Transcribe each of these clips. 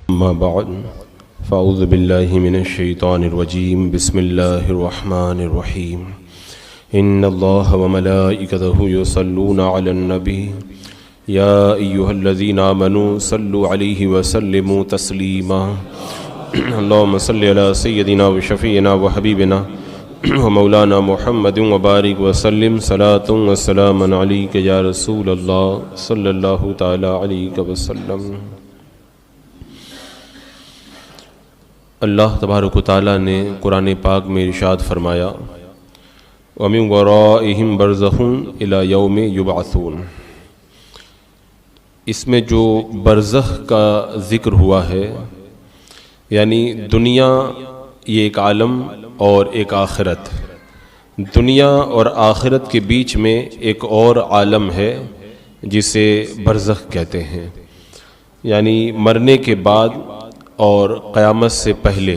اما بعد فاعوذ باللہ من الشیطان الرجیم بسم اللہ الرحمن الرحیم ان اللہ وملائکتہ یصلون علی النبی یا ایہا الذین آمنوا صلوا علیہ وسلموا تسلیما اللہم صلی علی سیدنا وشفیعنا وحبیبنا ومولانا محمد وبارک وسلم صلاۃ وسلام علیک یا رسول اللہ صلی اللہ تعالی علیہ وسلم۔ اللہ تبارک و تعالیٰ نے قرآن پاک میں ارشاد فرمایا وَمِن وَرَائِهِمْ بَرْزَخٌ إِلَى يَوْمِ يُبْعَثُونَ۔ اس میں جو برزخ کا ذکر ہوا ہے یعنی دنیا یہ ایک عالم اور ایک آخرت، دنیا اور آخرت کے بیچ میں ایک اور عالم ہے جسے برزخ کہتے ہیں، یعنی مرنے کے بعد اور قیامت سے پہلے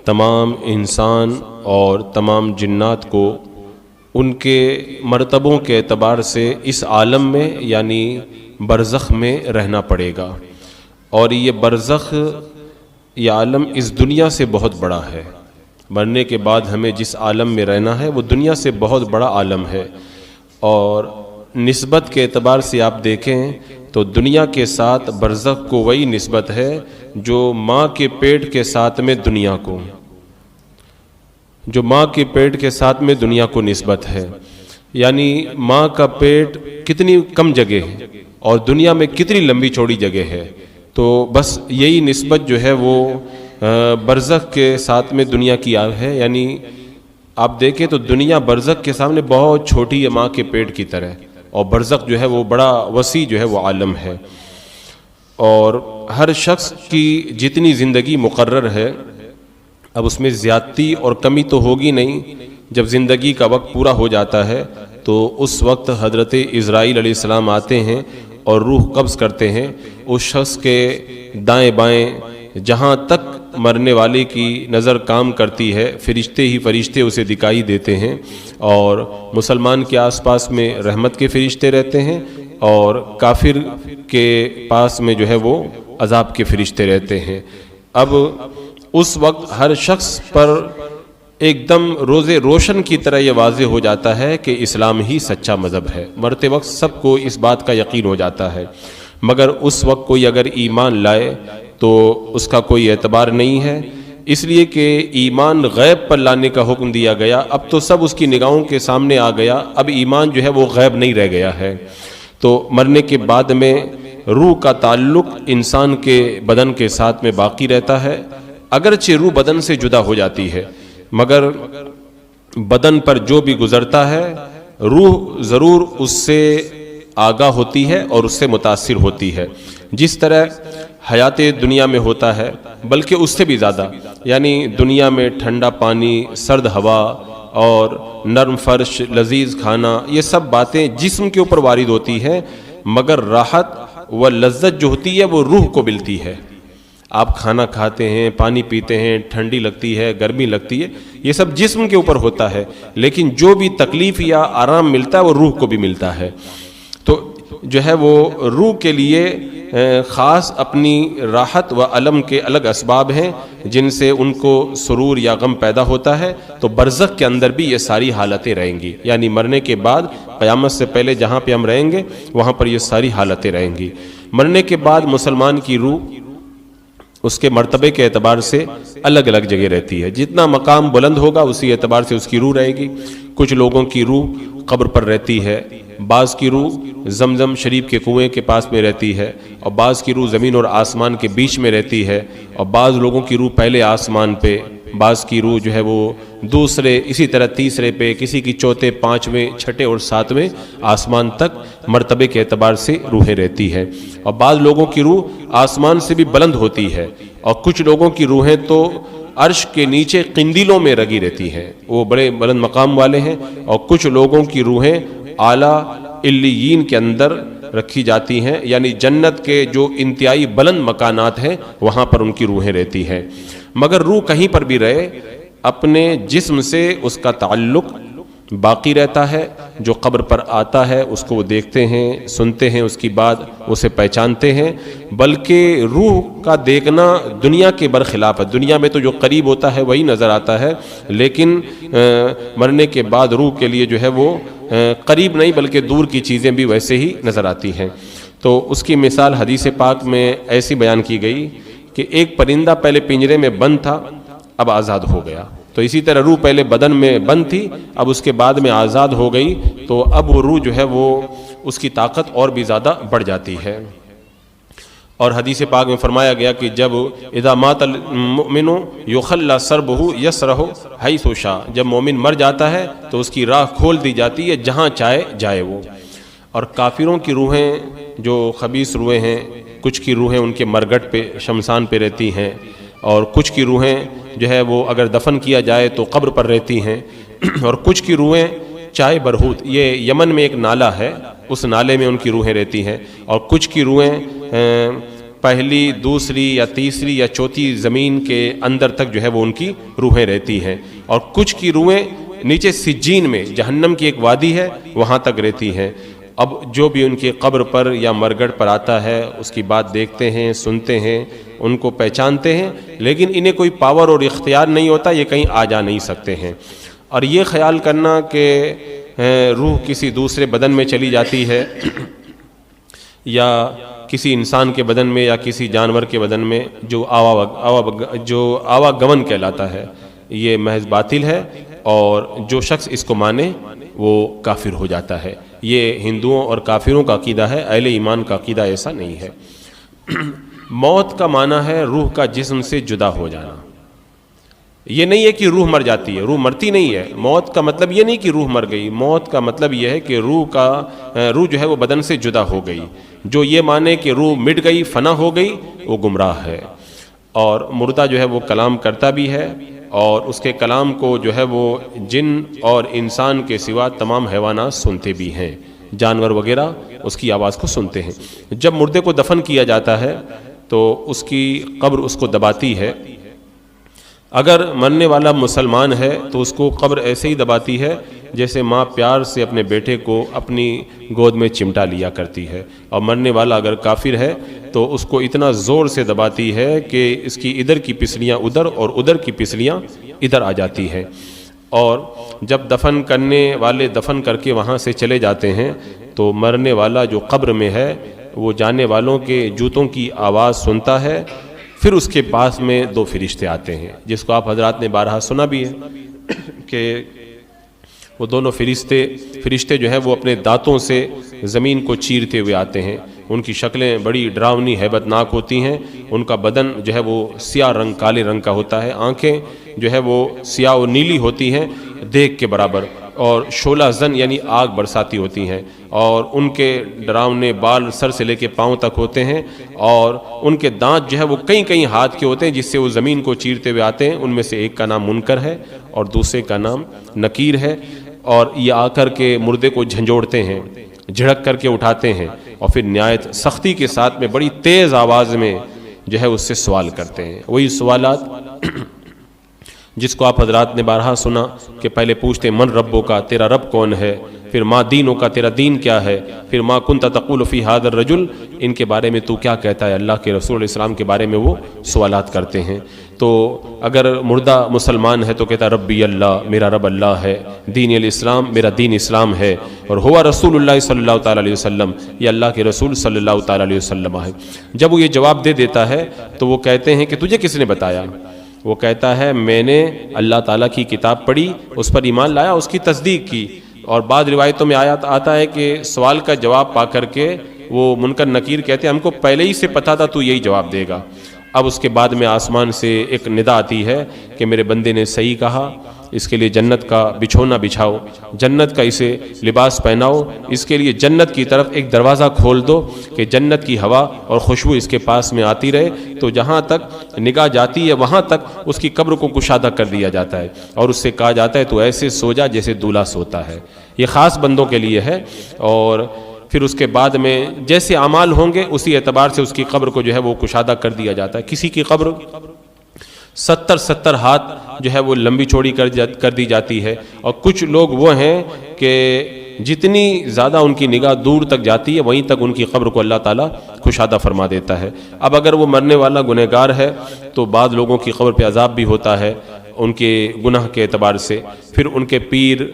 تمام انسان اور تمام جنات کو ان کے مرتبوں کے اعتبار سے اس عالم میں یعنی برزخ میں رہنا پڑے گا، اور یہ برزخ یہ عالم اس دنیا سے بہت بڑا ہے۔ مرنے کے بعد ہمیں جس عالم میں رہنا ہے وہ دنیا سے بہت بڑا عالم ہے، اور نسبت کے اعتبار سے آپ دیکھیں تو دنیا کے ساتھ برزخ کو وہی نسبت ہے جو ماں کے پیٹ کے ساتھ میں دنیا کو، جو ماں کے پیٹ کے ساتھ میں دنیا کو نسبت ہے، یعنی ماں کا پیٹ کتنی کم جگہ ہے اور دنیا میں کتنی لمبی چوڑی جگہ ہے، تو بس یہی نسبت جو ہے وہ برزخ کے ساتھ میں دنیا کی ہے، یعنی آپ دیکھیں تو دنیا برزخ کے سامنے بہت چھوٹی ہے ماں کے پیٹ کی طرح، اور برزخ جو ہے وہ بڑا وسیع جو ہے وہ عالم ہے، اور ہر شخص کی جتنی زندگی مقرر ہے اب اس میں زیادتی اور کمی تو ہوگی نہیں۔ جب زندگی کا وقت پورا ہو جاتا ہے تو اس وقت حضرت عزرائیل علیہ السلام آتے ہیں اور روح قبض کرتے ہیں، اس شخص کے دائیں بائیں جہاں تک مرنے والے کی نظر کام کرتی ہے فرشتے ہی فرشتے اسے دکھائی دیتے ہیں، اور مسلمان کے آس پاس میں رحمت کے فرشتے رہتے ہیں اور کافر کے پاس میں جو ہے وہ عذاب کے فرشتے رہتے ہیں۔ اب اس وقت ہر شخص پر ایک دم روز روشن کی طرح یہ واضح ہو جاتا ہے کہ اسلام ہی سچا مذہب ہے، مرتے وقت سب کو اس بات کا یقین ہو جاتا ہے، مگر اس وقت کوئی اگر ایمان لائے تو اس کا کوئی اعتبار نہیں ہے، اس لیے کہ ایمان غیب پر لانے کا حکم دیا گیا، اب تو سب اس کی نگاہوں کے سامنے آ گیا، اب ایمان جو ہے وہ غیب نہیں رہ گیا ہے۔ تو مرنے کے بعد میں روح کا تعلق انسان کے بدن کے ساتھ میں باقی رہتا ہے، اگرچہ روح بدن سے جدا ہو جاتی ہے مگر بدن پر جو بھی گزرتا ہے روح ضرور اس سے آگاہ ہوتی ہے اور اس سے متاثر ہوتی ہے، جس طرح حیات دنیا میں ہوتا ہے بلکہ اس سے بھی زیادہ، یعنی دنیا میں ٹھنڈا پانی، سرد ہوا اور نرم فرش، لذیذ کھانا، یہ سب باتیں جسم کے اوپر وارد ہوتی ہیں، مگر راحت و لذت جو ہوتی ہے وہ روح کو ملتی ہے۔ آپ کھانا کھاتے ہیں، پانی پیتے ہیں، ٹھنڈی لگتی ہے، گرمی لگتی ہے، یہ سب جسم کے اوپر ہوتا ہے، لیکن جو بھی تکلیف یا آرام ملتا ہے وہ روح کو بھی ملتا ہے۔ تو جو ہے وہ روح کے لیے خاص اپنی راحت و علم کے الگ اسباب ہیں جن سے ان کو سرور یا غم پیدا ہوتا ہے، تو برزخ کے اندر بھی یہ ساری حالتیں رہیں گی، یعنی مرنے کے بعد قیامت سے پہلے جہاں پہ ہم رہیں گے وہاں پر یہ ساری حالتیں رہیں گی۔ مرنے کے بعد مسلمان کی روح اس کے مرتبے کے اعتبار سے الگ الگ جگہ رہتی ہے، جتنا مقام بلند ہوگا اسی اعتبار سے اس کی روح رہے گی۔ کچھ لوگوں کی روح قبر پر رہتی ہے، بعض کی روح زمزم شریف کے کنویں کے پاس میں رہتی ہے، اور بعض کی روح زمین اور آسمان کے بیچ میں رہتی ہے، اور بعض لوگوں کی روح پہلے آسمان پہ، بعض کی روح جو ہے وہ دوسرے، اسی طرح تیسرے پہ، کسی کی چوتھے، پانچویں، چھٹے اور ساتویں آسمان تک مرتبے کے اعتبار سے روحیں رہتی ہے، اور بعض لوگوں کی روح آسمان سے بھی بلند ہوتی ہے، اور کچھ لوگوں کی روحیں تو عرش کے نیچے قندیلوں میں رگی رہتی ہیں، وہ بڑے بلند مقام والے ہیں، اور کچھ لوگوں کی روحیں اعلیٰ علیین کے اندر رکھی جاتی ہیں، یعنی جنت کے جو انتہائی بلند مکانات ہیں وہاں پر ان کی روحیں رہتی ہیں۔ مگر روح کہیں پر بھی رہے اپنے جسم سے اس کا تعلق باقی رہتا ہے. جو قبر پر آتا ہے اس کو وہ دیکھتے ہیں, سنتے ہیں, اس کی بات اسے پہچانتے ہیں. بلکہ روح کا دیکھنا دنیا کے برخلاف ہے. دنیا میں تو جو قریب ہوتا ہے وہی نظر آتا ہے, لیکن مرنے کے بعد روح کے لیے جو ہے وہ قریب نہیں بلکہ دور کی چیزیں بھی ویسے ہی نظر آتی ہیں. تو اس کی مثال حدیث پاک میں ایسی بیان کی گئی کہ ایک پرندہ پہلے پنجرے میں بند تھا, اب آزاد ہو گیا. تو اسی طرح روح پہلے بدن میں بند تھی, اب اس کے بعد میں آزاد ہو گئی, تو اب وہ روح جو ہے وہ اس کی طاقت اور بھی زیادہ بڑھ جاتی ہے. اور حدیث پاک میں فرمایا گیا کہ جب اذا مات المؤمن یخلی سربہ یسرہ حیث شاء, جب مومن مر جاتا ہے تو اس کی راہ کھول دی جاتی ہے جہاں چاہے جائے وہ. اور کافروں کی روحیں جو خبیث روحیں ہیں, کچھ کی روحیں ان کے مرگٹ پہ شمشان پہ رہتی ہیں, اور کچھ کی روحیں جو ہے وہ اگر دفن کیا جائے تو قبر پر رہتی ہیں, اور کچھ کی روحیں چائے برہوت, یہ یمن میں ایک نالہ ہے, اس نالے میں ان کی روحیں رہتی ہیں, اور کچھ کی روحیں پہلی, دوسری یا تیسری یا چوتھی زمین کے اندر تک جو ہے وہ ان کی روحیں رہتی ہیں, اور کچھ کی روحیں نیچے سجین میں, جہنم کی ایک وادی ہے, وہاں تک رہتی ہیں. اب جو بھی ان کی قبر پر یا مرگڑ پر آتا ہے اس کی بات دیکھتے ہیں, سنتے ہیں, ان کو پہچانتے ہیں, لیکن انہیں کوئی پاور اور اختیار نہیں ہوتا, یہ کہیں آ جا نہیں سکتے ہیں. اور یہ خیال کرنا کہ روح کسی دوسرے بدن میں چلی جاتی ہے یا کسی انسان کے بدن میں یا کسی جانور کے بدن میں, جو آواگمن کہلاتا ہے, یہ محض باطل ہے, اور جو شخص اس کو مانے وہ کافر ہو جاتا ہے. یہ ہندوؤں اور کافروں کا عقیدہ ہے, اہل ایمان کا عقیدہ ایسا نہیں ہے. موت کا معنی ہے روح کا جسم سے جدا ہو جانا. یہ نہیں ہے کہ روح مر جاتی ہے, روح مرتی نہیں ہے. موت کا مطلب یہ نہیں کہ روح مر گئی, موت کا مطلب یہ ہے کہ روح جو ہے وہ بدن سے جدا ہو گئی. جو یہ مانے کہ روح مٹ گئی, فنا ہو گئی, وہ گمراہ ہے. اور مردہ جو ہے وہ کلام کرتا بھی ہے, اور اس کے کلام کو جو ہے وہ جن اور انسان کے سوا تمام حیوانات سنتے بھی ہیں, جانور وغیرہ اس کی آواز کو سنتے ہیں. جب مردے کو دفن کیا جاتا ہے تو اس کی قبر اس کو دباتی ہے. اگر مرنے والا مسلمان ہے تو اس کو قبر ایسے ہی دباتی ہے جیسے ماں پیار سے اپنے بیٹے کو اپنی گود میں چمٹا لیا کرتی ہے. اور مرنے والا اگر کافر ہے تو اس کو اتنا زور سے دباتی ہے کہ اس کی ادھر کی پسلیاں ادھر اور ادھر کی پسلیاں ادھر آ جاتی ہیں. اور جب دفن کرنے والے دفن کر کے وہاں سے چلے جاتے ہیں تو مرنے والا جو قبر میں ہے وہ جانے والوں کے جوتوں کی آواز سنتا ہے. پھر اس کے پاس میں دو فرشتے آتے ہیں, جس کو آپ حضرات نے بارہا سنا بھی ہے کہ وہ دونوں فرشتے جو ہیں وہ اپنے دانتوں سے زمین کو چیرتے ہوئے آتے ہیں. ان کی شکلیں بڑی ڈراؤنی ہیبت ناک ہوتی ہیں. ان کا بدن جو ہے وہ سیاہ رنگ, کالے رنگ کا ہوتا ہے. آنکھیں جو ہے وہ سیاہ و نیلی ہوتی ہیں دیگ کے برابر, اور شعلہ زن یعنی آگ برساتی ہوتی ہیں. اور ان کے ڈراؤنے بال سر سے لے کے پاؤں تک ہوتے ہیں, اور ان کے دانت جو ہے وہ کئی ہاتھ کے ہوتے ہیں جس سے وہ زمین کو چیرتے ہوئے آتے ہیں. ان میں سے ایک کا نام منکر ہے اور دوسرے کا نام نکیر ہے. اور یہ آ کر کے مردے کو جھنجھوڑتے ہیں, جھڑک کر کے اٹھاتے ہیں, اور پھر نہایت سختی کے ساتھ میں بڑی تیز آواز میں جو ہے اس سے سوال کرتے ہیں. وہی سوالات جس کو آپ حضرات نے بارہا سنا کہ پہلے پوچھتے ہیں من ربو کا, تیرا رب کون ہے, پھر ما دینوں کا, تیرا دین کیا ہے, پھر ما کنت تقول فی ھذا الرجل, ان کے بارے میں تو کیا کہتا ہے, اللہ کے رسول علیہ السلام کے بارے میں وہ سوالات کرتے ہیں. تو اگر مردہ مسلمان ہے تو کہتا ہے ربی اللہ, میرا رب اللہ ہے, دین الاسلام, میرا دین اسلام ہے, اور ہوا رسول اللہ صلی اللہ تعالیٰ علیہ وسلم, یہ اللہ کے رسول صلی اللہ تعالیٰ علیہ وسلم ہے. جب وہ یہ جواب دے دیتا ہے تو وہ کہتے ہیں کہ تجھے کس نے بتایا؟ وہ کہتا ہے میں نے اللہ تعالیٰ کی کتاب پڑھی, اس پر ایمان لایا, اس کی تصدیق کی. اور بعض روایتوں میں آتا ہے کہ سوال کا جواب پا کر کے وہ منکر نکیر کہتے ہیں ہم کو پہلے ہی سے پتا تھا تو یہی جواب دے گا. اب اس کے بعد میں آسمان سے ایک ندا آتی ہے کہ میرے بندے نے صحیح کہا, اس کے لیے جنت کا بچھونا بچھاؤ, جنت کا اسے لباس پہناؤ, اس کے لیے جنت کی طرف ایک دروازہ کھول دو کہ جنت کی ہوا اور خوشبو اس کے پاس میں آتی رہے. تو جہاں تک نگاہ جاتی ہے وہاں تک اس کی قبر کو کشادہ کر دیا جاتا ہے, اور اس سے کہا جاتا ہے تو ایسے سو جا جیسے دولہا سوتا ہے. یہ خاص بندوں کے لیے ہے. اور پھر اس کے بعد میں جیسے اعمال ہوں گے اسی اعتبار سے اس کی قبر کو جو ہے وہ کشادہ کر دیا جاتا ہے. کسی کی قبر 70 ہاتھ جو ہے وہ لمبی چوڑی کر دی جاتی ہے. اور کچھ لوگ وہ ہیں کہ جتنی زیادہ ان کی نگاہ دور تک جاتی ہے وہیں تک ان کی قبر کو اللہ تعالیٰ کشادہ فرما دیتا ہے. اب اگر وہ مرنے والا گنہگار ہے تو بعض لوگوں کی قبر پہ عذاب بھی ہوتا ہے ان کے گناہ کے اعتبار سے. پھر ان کے پیر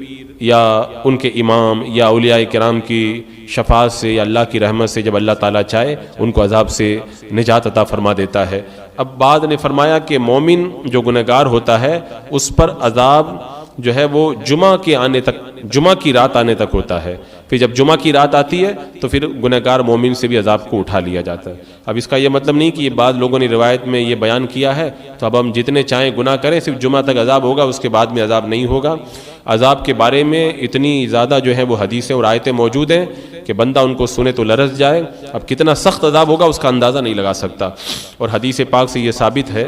یا ان کے امام یا اولیاء کرام کی شفاعت سے یا اللہ کی رحمت سے جب اللہ تعالیٰ چاہے ان کو عذاب سے نجات عطا فرما دیتا ہے. اب بعد نے فرمایا کہ مومن جو گنہگار ہوتا ہے اس پر عذاب جو ہے وہ جمعہ کی رات آنے تک ہوتا ہے. پھر جب جمعہ کی رات آتی ہے تو پھر گنہگار مومن سے بھی عذاب کو اٹھا لیا جاتا ہے. اب اس کا یہ مطلب نہیں کہ یہ بعض لوگوں نے روایت میں یہ بیان کیا ہے تو اب ہم جتنے چاہیں گناہ کریں صرف جمعہ تک عذاب ہوگا, اس کے بعد میں عذاب نہیں ہوگا. عذاب کے بارے میں اتنی زیادہ جو ہے وہ حدیثیں اور آیتیں موجود ہیں کہ بندہ ان کو سنے تو لرز جائے. اب کتنا سخت عذاب ہوگا اس کا اندازہ نہیں لگا سکتا. اور حدیث پاک سے یہ ثابت ہے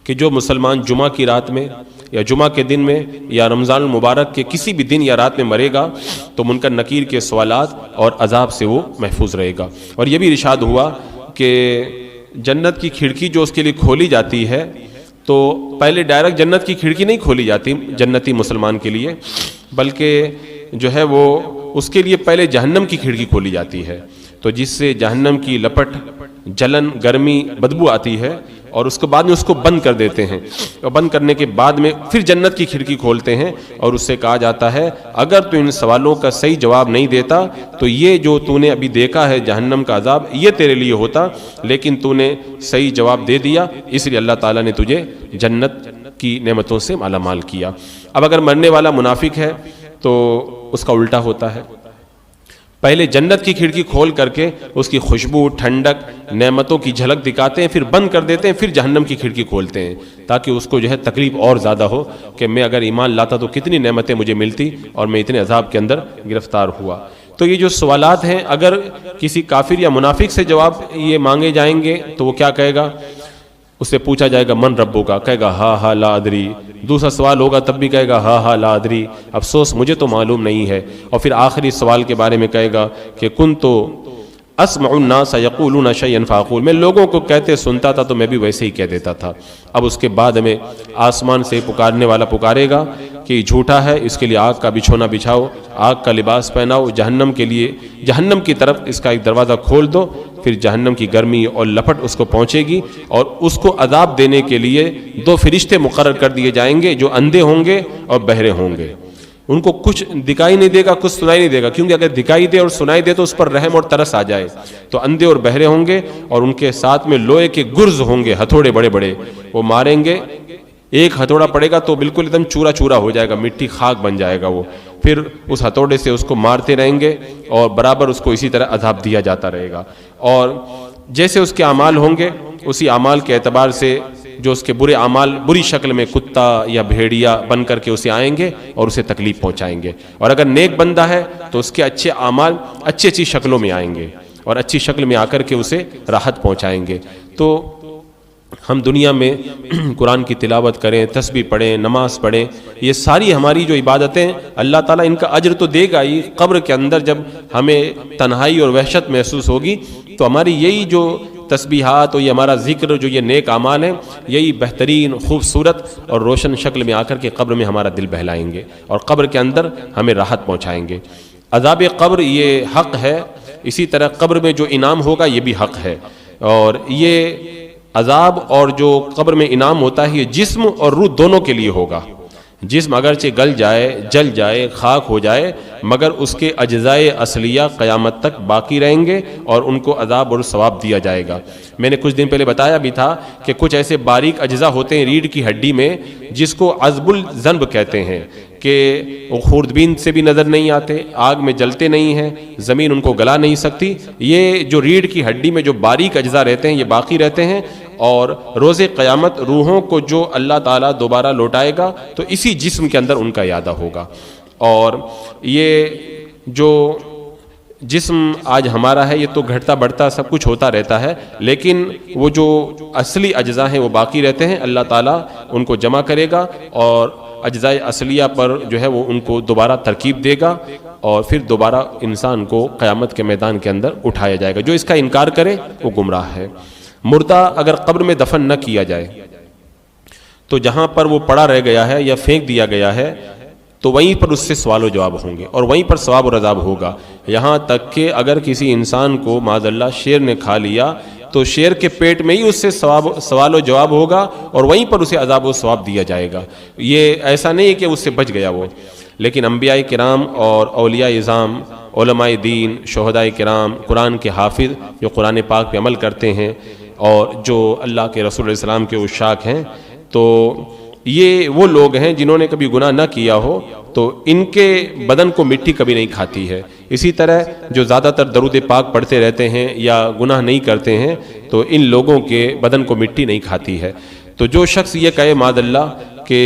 کہ جو مسلمان جمعہ کی رات میں یا جمعہ کے دن میں یا رمضان المبارک کے کسی بھی دن یا رات میں مرے گا تو منکر نکیر کے سوالات اور عذاب سے وہ محفوظ رہے گا. اور یہ بھی ارشاد ہوا کہ جنت کی کھڑکی جو اس کے لیے کھولی جاتی ہے تو پہلے ڈائریکٹ جنت کی کھڑکی نہیں کھولی جاتی جنتی مسلمان کے لیے, بلکہ جو ہے وہ اس کے لیے پہلے جہنم کی کھڑکی کھولی جاتی ہے. تو جس سے جہنم کی لپٹ, جلن, گرمی, بدبو آتی ہے اور اس کے بعد میں اس کو بند کر دیتے ہیں. اور بند کرنے کے بعد میں پھر جنت کی کھڑکی کھولتے ہیں اور اس سے کہا جاتا ہے اگر تو ان سوالوں کا صحیح جواب نہیں دیتا تو یہ جو تو نے ابھی دیکھا ہے جہنم کا عذاب یہ تیرے لیے ہوتا, لیکن تو نے صحیح جواب دے دیا اس لیے اللہ تعالیٰ نے تجھے جنت کی نعمتوں سے مالا مال کیا. اب اگر مرنے والا منافق ہے تو اس کا الٹا ہوتا ہے. پہلے جنت کی کھڑکی کھول کر کے اس کی خوشبو, ٹھنڈک, نعمتوں کی جھلک دکھاتے ہیں, پھر بند کر دیتے ہیں, پھر جہنم کی کھڑکی کھولتے ہیں تاکہ اس کو جو ہے تکلیف اور زیادہ ہو کہ میں اگر ایمان لاتا تو کتنی نعمتیں مجھے ملتی اور میں اتنے عذاب کے اندر گرفتار ہوا. تو یہ جو سوالات ہیں اگر کسی کافر یا منافق سے جواب یہ مانگے جائیں گے تو وہ کیا کہے گا؟ اس سے پوچھا جائے گا من ربو کا, کہے گا ہا ہا لا ادری. دوسرا سوال ہوگا تب بھی کہے گا ہا ہا لا ادری, افسوس مجھے تو معلوم نہیں ہے. اور پھر آخری سوال کے بارے میں کہے گا کہ کنتو اسمع الناس یقولون شیئا فاقول, میں لوگوں کو کہتے سنتا تھا تو میں بھی ویسے ہی کہہ دیتا تھا. اب اس کے بعد میں آسمان سے پکارنے والا پکارے گا کہ یہ جھوٹا ہے, اس کے لیے آگ کا بچھونا بچھاؤ, آگ کا لباس پہناؤ, جہنم کے لیے جہنم کی طرف اس کا ایک دروازہ کھول دو. پھر جہنم کی گرمی اور لپٹ اس کو پہنچے گی اور اس کو عذاب دینے کے لیے 2 فرشتے مقرر کر دیے جائیں گے جو اندھے ہوں گے اور بہرے ہوں گے. ان کو کچھ دکھائی نہیں دے گا, کچھ سنائی نہیں دے گا, کیونکہ اگر دکھائی دے اور سنائی دے تو اس پر رحم اور ترس آ جائے. تو اندھے اور بہرے ہوں گے اور ان کے ساتھ میں لوہے کے گرز ہوں گے, ہتھوڑے بڑے بڑے, وہ ماریں گے. ایک ہتھوڑا پڑے گا تو بالکل ایک دم چورا چورا ہو جائے گا, مٹی خاک بن جائے گا وہ. پھر اس ہتھوڑے سے اس کو مارتے رہیں گے اور برابر اس کو اسی طرح عذاب دیا جاتا رہے گا. اور جیسے اس کے اعمال ہوں گے اسی اعمال کے اعتبار سے جو اس کے برے اعمال بری شکل میں کتا یا بھیڑیا بن کر کے اسے آئیں گے اور اسے تکلیف پہنچائیں گے. اور اگر نیک بندہ ہے تو اس کے اچھے اعمال اچھی اچھی شکلوں میں آئیں گے اور اچھی شکل میں آ کر کے اسے راحت پہنچائیں گے. تو ہم دنیا میں قرآن کی تلاوت کریں, تسبیح پڑھیں, نماز پڑھیں, یہ ساری ہماری جو عبادتیں اللہ تعالیٰ ان کا اجر تو دے گا ہی. قبر کے اندر جب ہمیں تنہائی اور وحشت محسوس ہوگی تو ہماری یہی جو تسبیحات اور یہ ہمارا ذکر جو یہ نیک اعمال ہیں یہی بہترین, خوبصورت اور روشن شکل میں آ کر کے قبر میں ہمارا دل بہلائیں گے اور قبر کے اندر ہمیں راحت پہنچائیں گے. عذاب قبر یہ حق ہے, اسی طرح قبر میں جو انعام ہوگا یہ بھی حق ہے. اور یہ عذاب اور جو قبر میں انعام ہوتا ہے یہ جسم اور روح دونوں کے لیے ہوگا. جسم اگرچہ گل جائے, جل جائے, خاک ہو جائے, مگر اس کے اجزائے اصلیہ قیامت تک باقی رہیں گے اور ان کو عذاب اور ثواب دیا جائے گا. میں نے کچھ دن پہلے بتایا بھی تھا کہ کچھ ایسے باریک اجزاء ہوتے ہیں ریڑھ کی ہڈی میں جس کو عضب الذنب کہتے ہیں کہ وہ خوردبین سے بھی نظر نہیں آتے, آگ میں جلتے نہیں ہیں, زمین ان کو گلا نہیں سکتی. یہ جو ریڑھ کی ہڈی میں جو باریک اجزاء رہتے ہیں یہ باقی رہتے ہیں اور روز قیامت روحوں کو جو اللہ تعالیٰ دوبارہ لوٹائے گا تو اسی جسم کے اندر ان کا اعادہ ہوگا. اور یہ جو جسم آج ہمارا ہے یہ تو گھٹتا بڑھتا سب کچھ ہوتا رہتا ہے, لیکن وہ جو اصلی اجزاء ہیں وہ باقی رہتے ہیں. اللہ تعالیٰ ان کو جمع کرے گا اور اجزاء اصلیہ پر جو ہے وہ ان کو دوبارہ ترکیب دے گا اور پھر دوبارہ انسان کو قیامت کے میدان کے اندر اٹھایا جائے گا. جو اس کا انکار کرے وہ گمراہ ہے. مردہ اگر قبر میں دفن نہ کیا جائے تو جہاں پر وہ پڑا رہ گیا ہے یا پھینک دیا گیا ہے تو وہیں پر اس سے سوال و جواب ہوں گے اور وہیں پر ثواب اور عذاب ہوگا. یہاں تک کہ اگر کسی انسان کو معاذ اللہ شیر نے کھا لیا تو شیر کے پیٹ میں ہی اس سے سوال و جواب ہوگا اور وہیں پر اسے عذاب و ثواب دیا جائے گا. یہ ایسا نہیں کہ اس سے بچ گیا وہ. لیکن انبیاء کرام اور اولیاء اعظام، علماء دین، شہداء کرام، قرآن کے حافظ جو قرآن پاک پہ عمل کرتے ہیں اور جو اللہ کے رسول علیہ السلام کے عشاق ہیں، تو یہ وہ لوگ ہیں جنہوں نے کبھی گناہ نہ کیا ہو تو ان کے بدن کو مٹی کبھی نہیں کھاتی ہے. اسی طرح جو زیادہ تر درود پاک پڑھتے رہتے ہیں یا گناہ نہیں کرتے ہیں تو ان لوگوں کے بدن کو مٹی نہیں کھاتی ہے. تو جو شخص یہ کہے معاذ اللہ کہ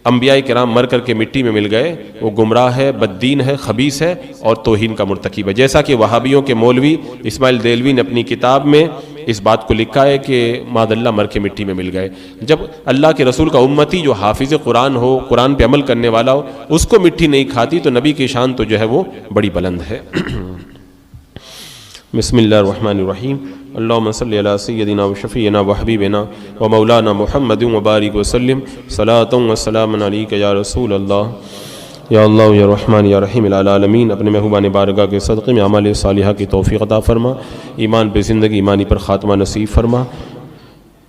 انبیاء کرام مر کر کے مٹی میں مل گئے، وہ گمراہ ہے، بددین ہے، خبیث ہے اور توہین کا مرتکب ہے. جیسا کہ وہابیوں کے مولوی اسماعیل دیلوی نے اپنی کتاب میں اس بات کو لکھا ہے کہ معاذ اللہ مر کے مٹی میں مل گئے. جب اللہ کے رسول کا امتی جو حافظ قرآن ہو، قرآن پہ عمل کرنے والا ہو، اس کو مٹی نہیں کھاتی تو نبی کی شان تو جو ہے وہ بڑی بلند ہے. بسم اللہ الرحمن الرحیم. اللہم صلی علی سیدنا و شفیعنا و حبیبنا و مولانا محمد و بارک وسلم. صلاۃ و سلام علیک یا رسول اللہ. یا اللہ یا رحمان یا رحیم العالمین، اپنے محبوبان بارگاہ کے صدقے میں اعمال صالحہ کی توفیق عطا فرما، ایمان پہ زندگی، ایمانی پر خاتمہ نصیب فرما.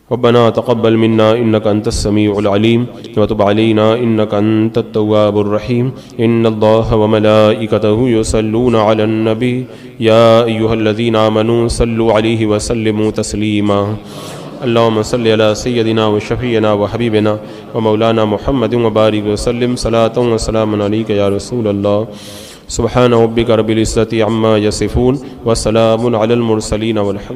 ربنا تقبل منا انك انت السميع العليم وتب علينا انك انت التواب الرحيم. ان الله وملائكته يصلون على النبي يا ايها الذين امنوا صلوا عليه وسلموا تسليما. اللهم صل على سيدنا وشفيعنا وحبيبنا ومولانا محمد وبارك وسلم. صلاة وسلام عليك يا رسول الله. سبحان ربك رب العزة عما يصفون وسلام على المرسلين والحمد